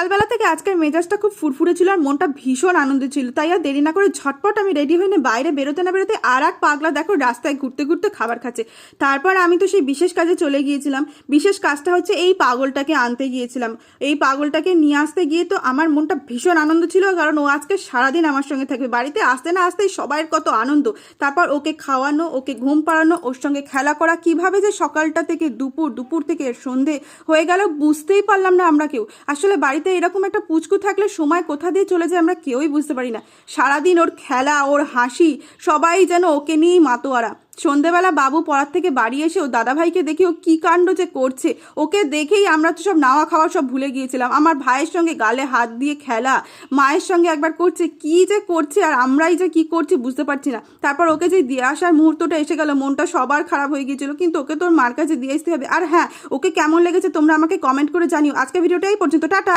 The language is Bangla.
সকালবেলা থেকে আজকের মেজাজটা খুব ফুরফুরে ছিল আর মনটা ভীষণ আনন্দ ছিল, তাই আর দেরি না করে ঝটপট আমি রেডি হয়ে বাইরে বেরোতে না বেরোতে আর এক পাগলা দেখো রাস্তায় ঘুরতে ঘুরতে খাবার খাচ্ছে। তারপর আমি তো সেই বিশেষ কাজে চলে গিয়েছিলাম। বিশেষ কাজটা হচ্ছে এই পাগলটাকে আনতে গিয়েছিলাম। এই পাগলটাকে নিয়ে আসতে গিয়ে তো আমার মনটা ভীষণ আনন্দ ছিল, কারণ ও আজকে সারাদিন আমার সঙ্গে থাকবে। বাড়িতে আসতে না আসতেই সবাইয়ের কত আনন্দ। তারপর ওকে খাওয়ানো, ওকে ঘুম পাড়ানো, ওর সঙ্গে খেলা করা, কিভাবে যে সকালটা থেকে দুপুর থেকে সন্ধে হয়ে গেল বুঝতেই পারলাম না আমরা কেউ। আসলে বাড়িতে এরকম একটা পুচকু থাকলে সময় কোথা দিয়ে চলে যায় আমরা কেউই বুঝতে পারি না। সারাদিন ওর খেলা, ওর হাসি, সবাই যেন ওকে নিয়েই মাতোয়ারা। সন্ধেবেলা বাবু পড়ার থেকে বাড়ি এসে ও দাদাভাইকে দেখে ও কী কাণ্ড যে করছে, ওকে দেখেই আমরা তো সব নাওয়া খাওয়া সব ভুলে গিয়েছিলাম। আমার ভাইয়ের সঙ্গে গালে হাত দিয়ে খেলা, মায়ের সঙ্গে একবার করছে, কি যে করছে আর আমরাই যে কি করছি বুঝতে পারছি না। তারপর ওকে যে দিয়ে আসার মুহূর্তটা এসে গেল, মনটা সবার খারাপ হয়ে গিয়েছিল, কিন্তু ওকে তোর মার কাছে দিয়ে আসতে হবে। আর হ্যাঁ, ওকে কেমন লেগেছে তোমরা আমাকে কমেন্ট করে জানিও। আজকে ভিডিওটা এই পর্যন্ত, টাটা।